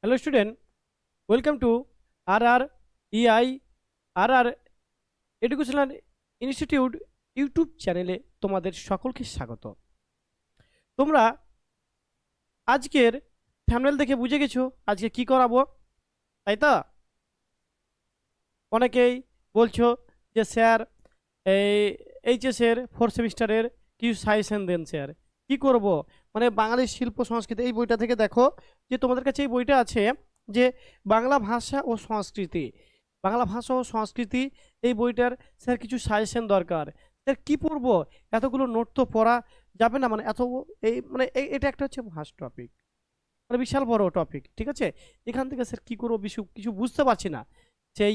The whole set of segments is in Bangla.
Hello student, welcome to RREI RR educational institute YouTube চ্যানেলে তোমাদের সকলকে স্বাগত। তোমরা আজকের থাম্বনেল দেখে বুঝে গেছো আজকে কি করাবো, তাই তো? অনেকেই বলছো যে স্যার এই এইচএসের 4 সেমিস্টারের কিছু সাজেশন দেন স্যার, কি করব। মানে বাঙালির শিল্প সংস্কৃতি এই বইটা থেকে দেখো যে তোমাদের কাছে এই বইটা আছে যে বাংলা ভাষা ও সংস্কৃতি, বাংলা ভাষা ও সংস্কৃতি এই বইটার স্যার কিছু সাজেশন দরকার। স্যার কি পড়বো, এতগুলো নোট তো পড়া যাবে না, মানে এত এটা একটা হচ্ছে ভাস টপিক, মানে বিশাল বড় টপিক, ঠিক আছে? এখান থেকে স্যার কি করবো কিছু কিছু বুঝতে পারছি না। সেই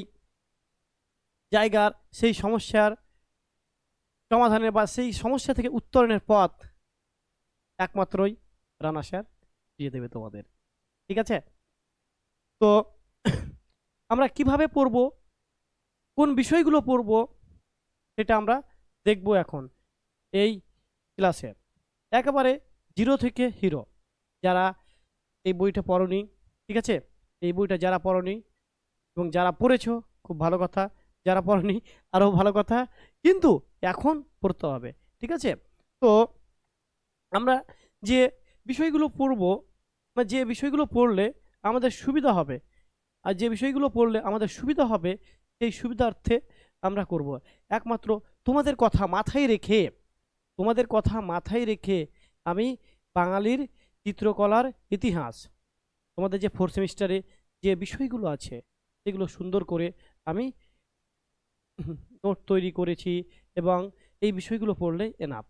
জায়গার সেই সমস্যার সমাধানের বা সেই সমস্যা থেকে উত্তরণের পথ একমাত্রই রানা স্যার দিয়ে দেবে তোমাদের, ঠিক আছে? তো আমরা কিভাবে পড়ব, কোন বিষয়গুলো পড়ব, সেটা আমরা দেখব এখন এই ক্লাসে। একেবারে জিরো থেকে হিরো, যারা এই বইটা পড়নি, ঠিক আছে, এই বইটা যারা পড়নি এবং যারা পড়েছো খুব ভালো কথা, যারা পড়নি আরও ভালো কথা, কিন্তু এখন পড়তে হবে, ঠিক আছে? তো আমরা যে বিষয়গুলো পড়ব বা যে বিষয়গুলো পড়লে আমাদের সুবিধা হবে, আর যে বিষয়গুলো পড়লে আমাদের সুবিধা হবে সেই সুবিধার্থে আমরা করব। একমাত্র তোমাদের কথা মাথায় রেখে, তোমাদের কথা মাথায় রেখে আমি বাঙালির চিত্রকলার ইতিহাস, তোমাদের যে 4 সেমিস্টারে যে বিষয়গুলো আছে সেগুলো সুন্দর করে আমি নোট তৈরি করেছি, এবং এই বিষয়গুলো পড়লে এনাফ,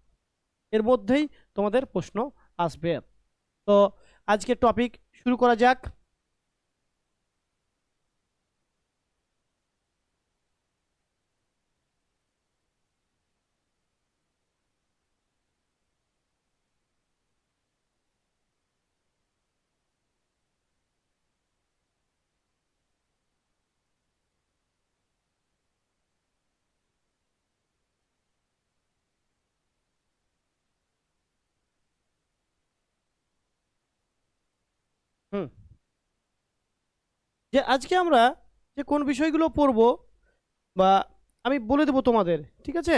এর মধ্যেই তোমাদের প্রশ্ন আসবে। তো আজকের টপিক শুরু করা যাক। হুম, যে আজকে আমরা যে কোন বিষয়গুলো পড়ব বা আমি বলে দেবো তোমাদের, ঠিক আছে?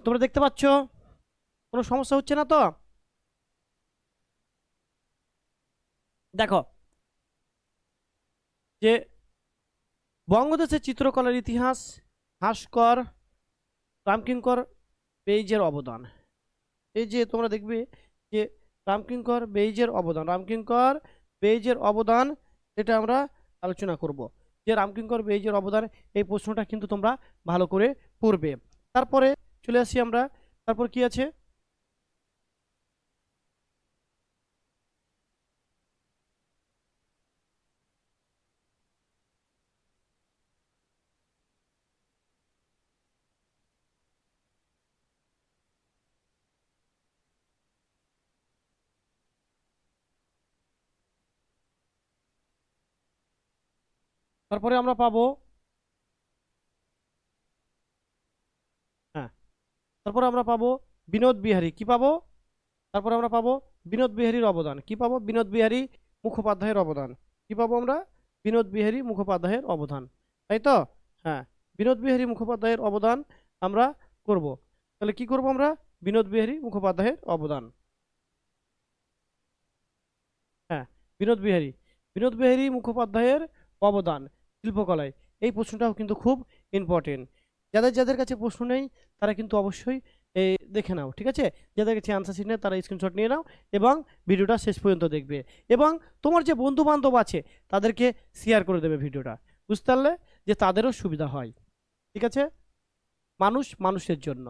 তোমরা দেখতে পাচ্ছ, কোনো সমস্যা হচ্ছে না তো? দেখো যে বঙ্গদেশের চিত্রকলার ইতিহাস, ভাস্কর রামকিঙ্কর বেইজের অবদান। এই যে তোমরা দেখবে যে রামকিঙ্কর বেইজের অবদান, রামকিঙ্কর বেইজের অবদান, এটা আমরা আলোচনা করব যে রামকিঙ্কর বেইজের অবদান। এই প্রশ্নটা কিন্তু তোমরা ভালো করে পড়বে। তারপরে চলে আসি আমরা, তারপর কি আছে, তারপরে আমরা পাবো, হ্যাঁ, তারপরে আমরা পাবো বিনোদ বিহারী, কি পাবো? তারপরে আমরা পাবো বিনোদ বিহারীর অবদান, কি পাবো? বিনোদ বিহারী মুখোপাধ্যায়ের অবদান, কি পাবো আমরা? বিনোদ বিহারী মুখোপাধ্যায়ের অবদান, তাই তো? হ্যাঁ, বিনোদ বিহারী মুখোপাধ্যায়ের অবদান আমরা করব। তাহলে কি করব আমরা? বিনোদ বিহারী মুখোপাধ্যায়ের অবদান, হ্যাঁ, বিনোদ বিহারী, বিনোদ বিহারী মুখোপাধ্যায়ের অবদান শিল্পকলায়। এই প্রশ্নটাও কিন্তু খুব ইম্পর্টেন্ট। যাদের যাদের কাছে প্রশ্ন নেই তারা কিন্তু অবশ্যই এই দেখে নাও, ঠিক আছে? যাদের কাছে আনসার শিট নেই তারা স্ক্রিনশট নিয়ে নাও এবং ভিডিওটা শেষ পর্যন্ত দেখবে, এবং তোমার যে বন্ধু বান্ধব আছে তাদেরকে শেয়ার করে দেবে ভিডিওটা, বুঝতে পারলে? যে তাদেরও সুবিধা হয়, ঠিক আছে? মানুষ মানুষের জন্য,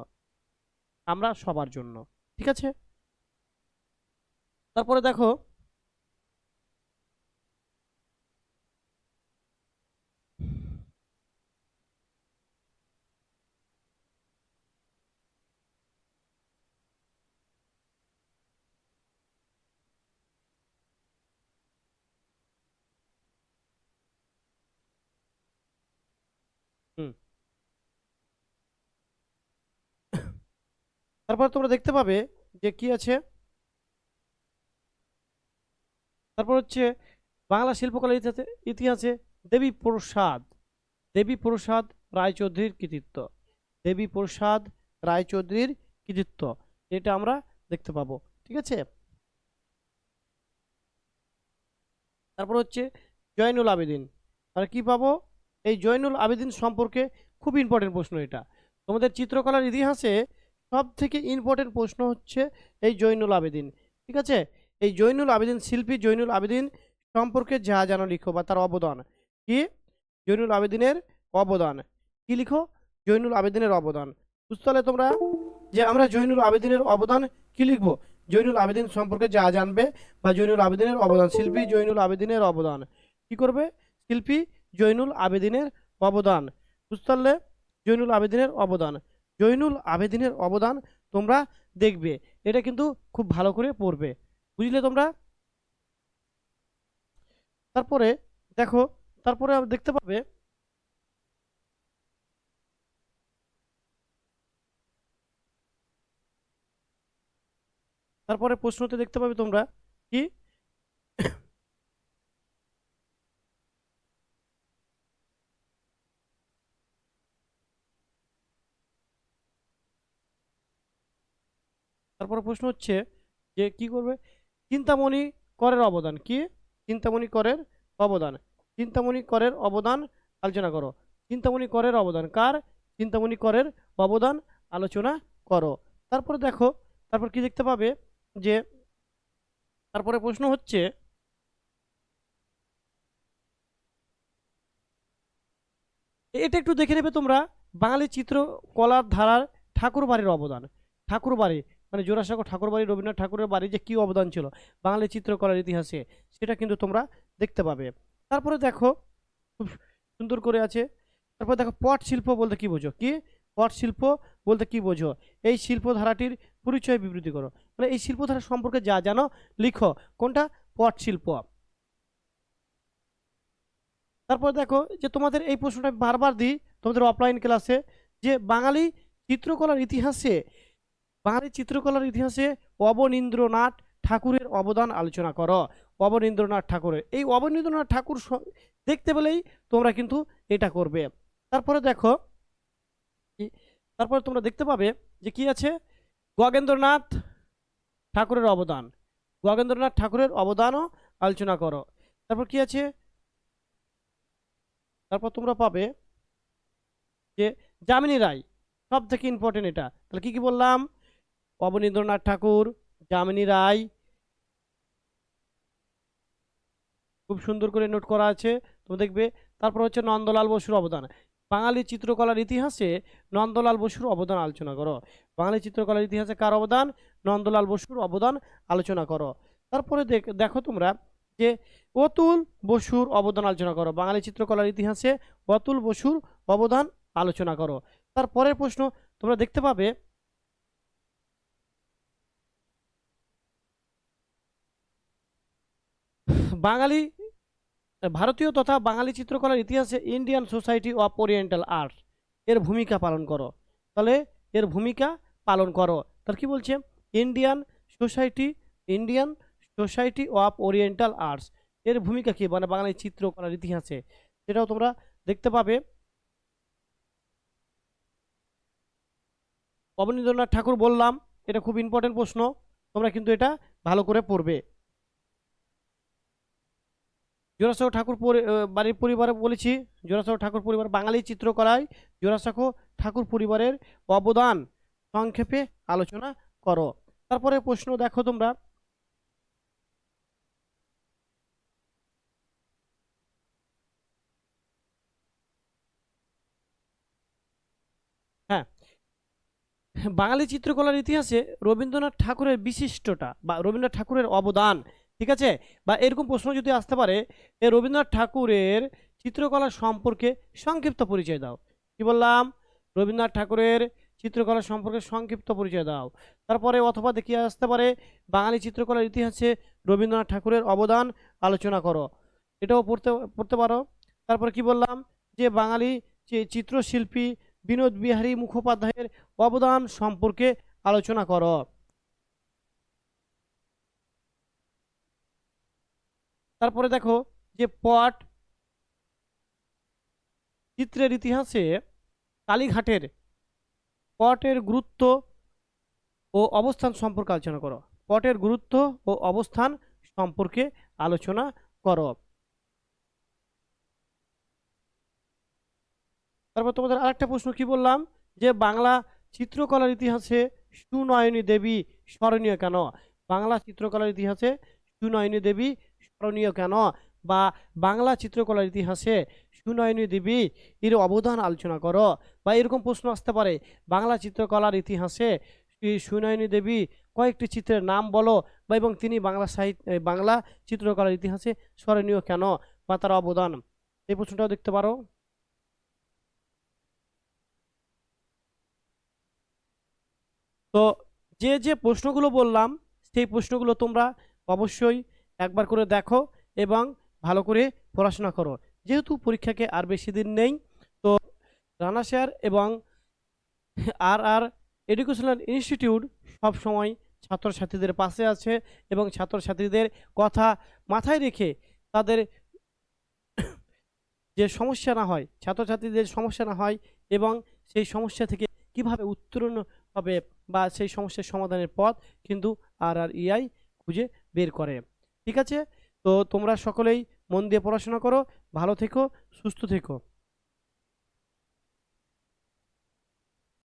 আমরা সবার জন্য, ঠিক আছে? তারপরে দেখো, হুম, তারপরে তোমরা দেখতে পাবে যে কি আছে, তারপর হচ্ছে বাংলা শিল্পকলার ইতিহাসে ইতিহাসে দেবী প্রসাদ রায়চৌধুরীর কৃতিত্ব। দেবী প্রসাদ রায়চৌধুরীর কৃতিত্ব, এটা আমরা দেখতে পাবো। ঠিক আছে। তারপর হচ্ছে জয়নুল আবেদিন। আর কি পাবো? এই জয়নুল আবেদিন সম্পর্কে খুব ইম্পর্টেন্ট প্রশ্ন এটা। তোমাদের চিত্রকলার ইতিহাসে সব থেকে ইম্পর্টেন্ট প্রশ্ন হচ্ছে এই জয়নুল আবেদিন। ঠিক আছে। এই জয়নুল আবেদিন, শিল্পী জয়নুল আবেদিন সম্পর্কে যা জানো লিখো, বা তার অবদান কি? জয়নুল আবেদিনের অবদান কি লিখো? জয়নুল আবেদিনের অবদান। বুঝতে পারলে তোমরা যে আমরা জয়নুল আবেদিনের অবদান কি লিখবো? জয়নুল আবেদিন সম্পর্কে যা জানবে, বা জয়নুল আবেদিনের অবদান, শিল্পী জয়নুল আবেদিনের অবদান কি করবে? শিল্পী জয়নুল আবেদিনের অবদান। বুঝতে পারলে? জয়নুল আবেদিনের অবদান, জয়নুল আবেদিনের অবদান তোমরা দেখবে, এটা কিন্তু খুব ভালো করে পড়বে। বুঝলে তোমরা? তারপরে দেখো, তারপরে দেখতে পাবে তারপরে প্রশ্নতে দেখতে পাবে তোমরা কি? তারপরে প্রশ্ন হচ্ছে যে কি করবে? চিন্তামণি করের অবদান কি? চিন্তামণি করের অবদান, চিন্তামণি করের অবদান আলোচনা করো। চিন্তামণি করের অবদান কার? চিন্তামণি করের অবদান আলোচনা করো। তারপরে দেখো, তারপর কি দেখতে পাবে যে তারপরে প্রশ্ন হচ্ছে এটা একটু দেখে নেবে তোমরা, বাঙালি চিত্রকলার ধারার ঠাকুর বাড়ির অবদান। ঠাকুর বাড়ি মানে জোড়াসাঁকো ঠাকুর বাড়ি, রবীন্দ্রনাথ ঠাকুরের বাড়ি যে কি অবদান ছিল বাঙালি চিত্রকলার ইতিহাসে, সেটা কিন্তু তোমরা দেখতে পাবে। তারপরে দেখো খুব সুন্দর করে আছে। তারপর দেখো পট শিল্প বলতে কি বোঝো? কি পট শিল্প বলতে কি বোঝো? এই শিল্প ধারাটির পরিচয় বিবৃতি করো। মানে এই শিল্পধারা সম্পর্কে যা জানো লিখো। কোনটা? পট শিল্প। তারপর দেখো যে তোমাদের এই প্রশ্নটা আমি বারবার দিই তোমাদের অফলাইন ক্লাসে, যে বাঙালি চিত্রকলার ইতিহাসে অবনীন্দ্রনাথ ঠাকুরের অবদান আলোচনা করো। অবনীন্দ্রনাথ ঠাকুরের, এই অবনীন্দ্রনাথ ঠাকুর দেখতে পেলেই তোমরা কিন্তু এটা করবে। তারপরে দেখো তারপরে তোমরা দেখতে পাবে যে কি আছে? গগেন্দ্রনাথ ঠাকুরের অবদান, গগেন্দ্রনাথ ঠাকুরের অবদানও আলোচনা করো। তারপর কি আছে? তারপর তোমরা পাবে যে যামিনী রায়, সব থেকে ইম্পর্টেন্ট এটা। তাহলে কি কি বললাম? অবনীন্দ্রনাথ ঠাকুর, যামিনী রায়, খুব সুন্দর করে নোট করা আছে, তো দেখবে। তারপর হচ্ছে নন্দলাল বসুর অবদান। বাঙালি চিত্রকলার ইতিহাসে নন্দলাল বসুর অবদান আলোচনা করো। বাঙালি চিত্রকলার ইতিহাসে কার অবদান? নন্দলাল বসুর অবদান আলোচনা করো। তারপরে দেখো তোমরা যে অতুল বসুর অবদান আলোচনা করো। বাঙালি চিত্রকলার ইতিহাসে অতুল বসুর অবদান আলোচনা করো। তারপরের প্রশ্ন তোমরা দেখতে পাবে বাঙালি ভারতীয় তথা বাঙালি চিত্রকলার ইতিহাসে Indian society of oriental art এর ভূমিকা পালন করো। তাহলে এর ভূমিকা পালন করো। তাহলে কি বলছে? Indian society, Indian society of oriental arts এর ভূমিকা কি মানে বাঙালি চিত্রকলার ইতিহাসে, সেটাও তোমরা দেখতে পাবে। অবনীন্দ্রনাথ ঠাকুর বললাম, এটা খুব ইম্পর্টেন্ট প্রশ্ন, তোমরা কিন্তু এটা ভালো করে পড়বে। জোড়াসাঁকো ঠাকুর বাড়ির পরিবারে বলেছি, জোড়াসাঁকো ঠাকুর পরিবার বাঙালি চিত্রকলায় জোড়াসাঁকো ঠাকুর পরিবারের অবদান সংক্ষেপে আলোচনা করো। তারপরে প্রশ্ন দেখো তোমরা, হ্যাঁ, বাঙালি চিত্রকলার ইতিহাসে রবীন্দ্রনাথ ঠাকুরের বিশিষ্টটা বা রবীন্দ্রনাথ ঠাকুরের অবদান, ঠিক আছে, বা এরকম প্রশ্ন যদি আসতে পারে রবীন্দ্রনাথ ঠাকুরের চিত্রকলা সম্পর্কে সংক্ষিপ্ত পরিচয় দাও। কি বললাম? রবীন্দ্রনাথ ঠাকুরের চিত্রকলা সম্পর্কে সংক্ষিপ্ত পরিচয় দাও। তারপরে অথবা দেখিয়ে আসতে পারে বাঙালি চিত্রকলার ইতিহাসে রবীন্দ্রনাথ ঠাকুরের অবদান আলোচনা করো, এটাও পড়তে পড়তে পারো। তারপর কি বললাম? যে বাঙালি চিত্রশিল্পী বিনোদ বিহারী মুখোপাধ্যায়ের অবদান সম্পর্কে আলোচনা করো। তারপরে দেখো যে পট চিত্রের ইতিহাসে কালীঘাটের পটের গুরুত্ব ও অবস্থান সম্পর্কে আলোচনা করো। পটের গুরুত্ব ও অবস্থান সম্পর্কে আলোচনা করো। তারপর তোমাদের আরেকটা প্রশ্ন কি বললাম, যে বাংলা চিত্রকলার ইতিহাসে সুনয়নী দেবী স্মরণীয় কেন? বাংলা চিত্রকলার ইতিহাসে সুনয়নী দেবী স্মরণীয় কেন, বা বাংলা চিত্রকলার ইতিহাসে সুনয়নী দেবী এর অবদান আলোচনা করো। বা এরকম প্রশ্ন আসতে পারে, বাংলা চিত্রকলার ইতিহাসে এই সুনয়নী দেবী কয়েকটি চিত্রের নাম বলো, বা এবং তিনি বাংলা সাহিত্য বাংলা চিত্রকলার ইতিহাসে স্মরণীয় কেন বা তার অবদান, এই প্রশ্নটাও দেখতে পারো। তো যে যে প্রশ্নগুলো বললাম সেই প্রশ্নগুলো তোমরা অবশ্যই একবার করে দেখো এবং ভালো করে পড়াশোনা করো, যেহেতু পরীক্ষাকে আর বেশি দিন নেই। তো রানা স্যার এবং আর আর এডুকেশনাল ইনস্টিটিউট সব সময় ছাত্রছাত্রীদের পাশে আছে এবং ছাত্রছাত্রীদের কথা মাথায় রেখে তাদের যে সমস্যা না হয়, ছাত্রছাত্রীদের সমস্যা না হয় এবং সেই সমস্যা থেকে কিভাবে উত্তরণ হবে বা সেই সমস্যার সমাধানের পথ কিন্তু আর আর ইআই খুঁজে বের করে। ঠিক আছে, তো তোমরা সকলেই মন দিয়ে পড়াশোনা করো, ভালো থেকো, সুস্থ থেকো।